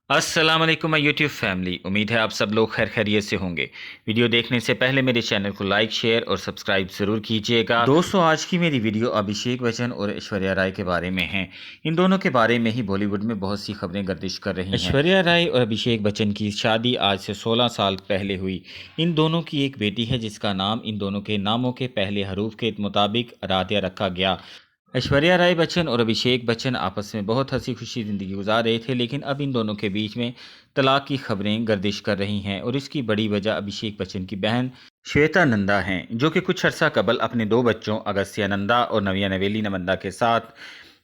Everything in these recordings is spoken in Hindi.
अस्सलाम वालेकुम माय यूट्यूब फैमिली। उम्मीद है आप सब लोग खैर खैरियत से होंगे। वीडियो देखने से पहले मेरे चैनल को लाइक शेयर और सब्सक्राइब ज़रूर कीजिएगा। दोस्तों, आज की मेरी वीडियो अभिषेक बच्चन और ऐश्वर्या राय के बारे में है। इन दोनों के बारे में ही बॉलीवुड में बहुत सी खबरें गर्दिश कर रही हैं। ऐश्वर्या राय और अभिषेक बच्चन की शादी आज से 16 साल पहले हुई। इन दोनों की एक बेटी है जिसका नाम इन दोनों के नामों के पहले हरूफ के मुताबिक आराध्या रखा गया। ऐश्वर्या राय बच्चन और अभिषेक बच्चन आपस में बहुत हंसी खुशी ज़िंदगी गुजार रहे थे, लेकिन अब इन दोनों के बीच में तलाक की खबरें गर्दिश कर रही हैं और इसकी बड़ी वजह अभिषेक बच्चन की बहन श्वेता नंदा हैं, जो कि कुछ अर्सा कबल अपने दो बच्चों अगस्त्या नंदा और नव्या नवेली नंदा के साथ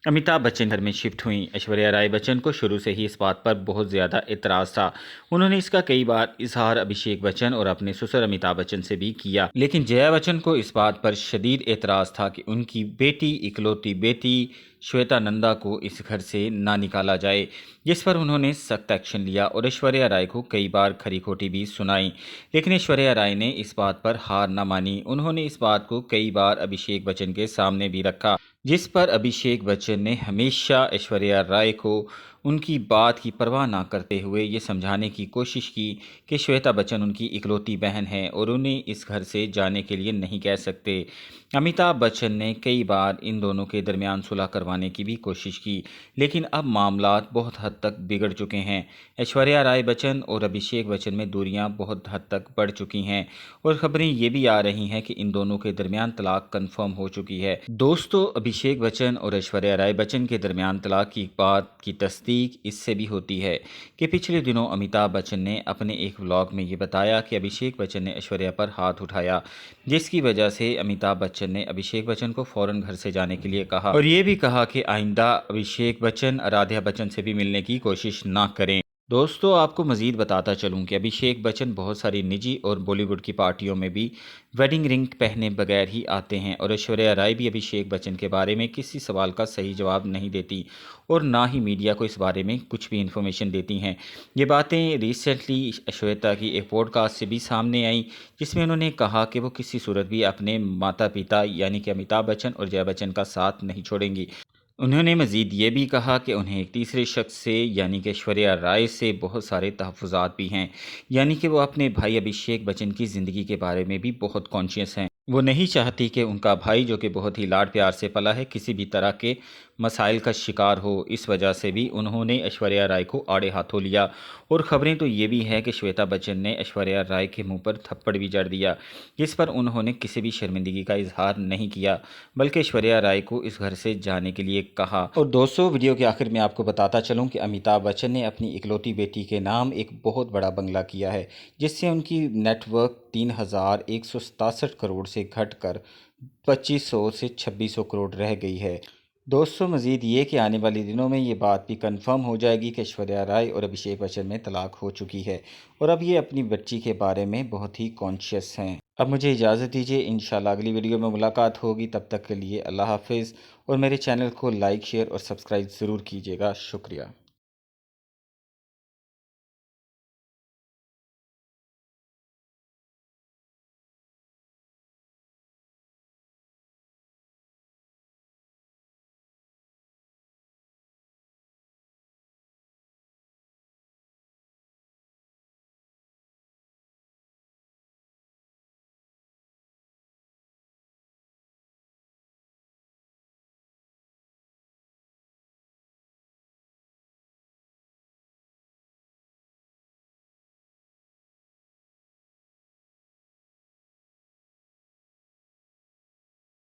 अमिताभ बच्चन घर में शिफ्ट हुई। ऐश्वर्या राय बच्चन को शुरू से ही इस बात पर बहुत ज़्यादा एतराज़ था। उन्होंने इसका कई बार इजहार अभिषेक बच्चन और अपने ससुर अमिताभ बच्चन से भी किया, लेकिन जया बच्चन को इस बात पर शदीद एतराज़ था कि उनकी बेटी, इकलौती बेटी श्वेता नंदा को इस घर से ना निकाला जाए, जिस पर उन्होंने सख्त एक्शन लिया और ऐश्वर्या राय को कई बार खरी खोटी भी सुनाई। लेकिन ऐश्वर्या राय ने इस बात पर हार न मानी। उन्होंने इस बात को कई बार अभिषेक बच्चन के सामने भी रखा, जिस पर अभिषेक बच्चन ने हमेशा ऐश्वर्या राय को उनकी बात की परवाह ना करते हुए ये समझाने की कोशिश की कि श्वेता बच्चन उनकी इकलौती बहन है और उन्हें इस घर से जाने के लिए नहीं कह सकते। अमिताभ बच्चन ने कई बार इन दोनों के दरमियान सुलह करवाने की भी कोशिश की, लेकिन अब मामलात बहुत हद तक बिगड़ चुके हैं। ऐश्वर्या राय बच्चन और अभिषेक बच्चन में दूरियां बहुत हद तक बढ़ चुकी हैं और खबरें ये भी आ रही हैं कि इन दोनों के दरमियान तलाक कन्फर्म हो चुकी है। दोस्तों, अभिषेक बच्चन और ऐश्वर्या राय बच्चन के दरमियान तलाक की बात की तस्दीक इससे भी होती है कि पिछले दिनों अमिताभ बच्चन ने अपने एक व्लॉग में ये बताया कि अभिषेक बच्चन ने ऐश्वर्या पर हाथ उठाया, जिसकी वजह से अमिताभ बच्चन ने अभिषेक बच्चन को फ़ौरन घर से जाने के लिए कहा और ये भी कहा कि आइंदा अभिषेक बच्चन आराध्या बच्चन से भी मिलने की कोशिश ना करें। दोस्तों, आपको मज़ीद बताता चलूं कि अभिषेक बच्चन बहुत सारी निजी और बॉलीवुड की पार्टियों में भी वेडिंग रिंग पहने बगैर ही आते हैं और ऐश्वर्या राय भी अभिषेक बच्चन के बारे में किसी सवाल का सही जवाब नहीं देती और ना ही मीडिया को इस बारे में कुछ भी इन्फॉर्मेशन देती हैं। ये बातें रिसेंटली श्वेता की एक पॉडकास्ट से भी सामने आई, जिसमें उन्होंने कहा कि वो किसी सूरत भी अपने माता पिता यानी कि अमिताभ बच्चन और जया बच्चन का साथ नहीं छोड़ेंगी। उन्होंने मज़ीद ये भी कहा कि उन्हें एक तीसरे शख्स से यानी कि ऐश्वर्या राय से बहुत सारे तहफ़्फ़ुज़ात भी हैं, यानी कि वो अपने भाई अभिषेक बच्चन की ज़िंदगी के बारे में भी बहुत कॉन्शियस हैं। वो नहीं चाहती कि उनका भाई, जो कि बहुत ही लाड प्यार से पला है, किसी भी तरह के मसाइल का शिकार हो। इस वजह से भी उन्होंने ऐश्वर्या राय को आड़े हाथों लिया और ख़बरें तो ये भी हैं कि श्वेता बच्चन ने ऐश्वर्या राय के मुंह पर थप्पड़ भी जड़ दिया, जिस पर उन्होंने किसी भी शर्मिंदगी का इजहार नहीं किया, बल्कि ऐश्वर्या राय को इस घर से जाने के लिए कहा। और दोस्तों, वीडियो के आखिर में आपको बताता चलूं कि अमिताभ बच्चन ने अपनी इकलौती बेटी के नाम एक बहुत बड़ा बंगला किया है, जिससे उनकी नेटवर्क 3,167 करोड़ से घटकर 2500 से 2600 करोड़ रह गई है। दोस्तों, मज़ीद ये कि आने वाले दिनों में ये बात भी कंफर्म हो जाएगी कि ऐश्वर्या राय और अभिषेक बच्चन में तलाक हो चुकी है और अब ये अपनी बच्ची के बारे में बहुत ही कॉन्शियस हैं। अब मुझे इजाज़त दीजिए, इंशाल्लाह अगली वीडियो में मुलाकात होगी। तब तक के लिए अल्लाह हाफिज़ और मेरे चैनल को लाइक शेयर और सब्सक्राइब ज़रूर कीजिएगा। शुक्रिया।